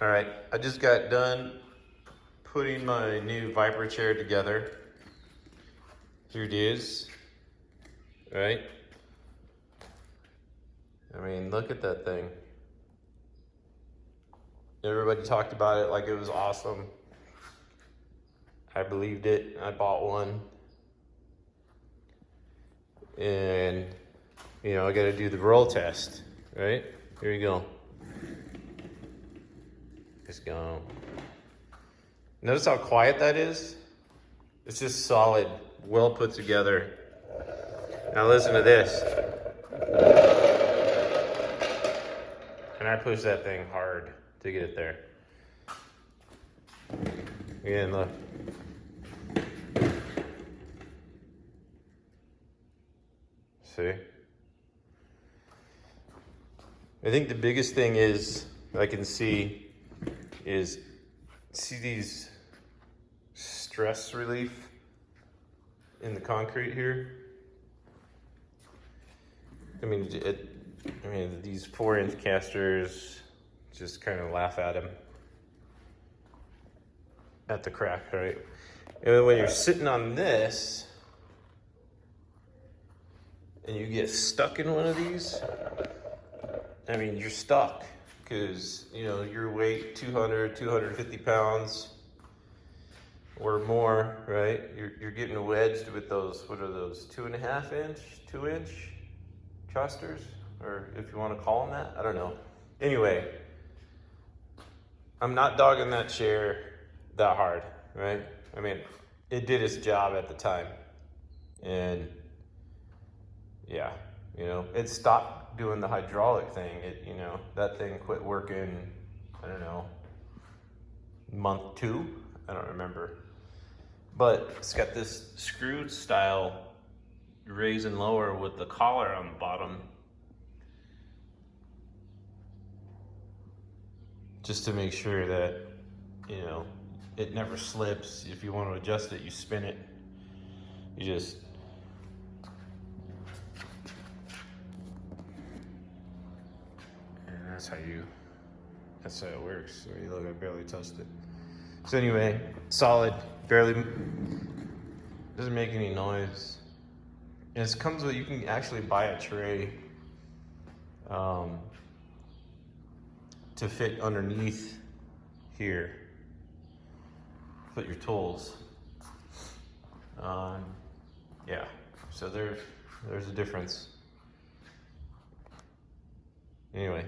All right, I just got done putting my new Vyper chair together. Here it is, right? I mean, look at that thing. Everybody talked about it like it was awesome. I believed it, I bought one. And, you know, I gotta do the roll test, right? Here you go. Just go. Notice how quiet that is? It's just solid, well put together. Now listen to this. And I push that thing hard to get it there. Again, look. See? I think the biggest thing is, I can see these stress relief in the concrete here. I mean, these 4-inch casters just kind of laugh at them, at the crack, right? And when you're sitting on this and you get stuck in one of these, I mean, you're stuck because, you know, your weight, 200, 250 pounds or more, right? You're getting wedged with those, what are those, 2.5 inch, 2-inch casters? Or if you want to call them that, I don't know. Anyway, I'm not dogging that chair that hard, right? I mean, it did its job at the time. And yeah, you know, it stopped doing the hydraulic thing. You know, that thing quit working, I don't know, month 2, I don't remember. But it's got this screw style raise and lower with the collar on the bottom. Just to make sure that, you know, it never slips. If you want to adjust it, you spin it. You just, and that's how it works. So you look, I barely touched it. So anyway, solid, barely, doesn't make any noise. And it comes with, you can actually buy a tray to fit underneath here. Put your tools. Yeah, so there's a difference. Anyway.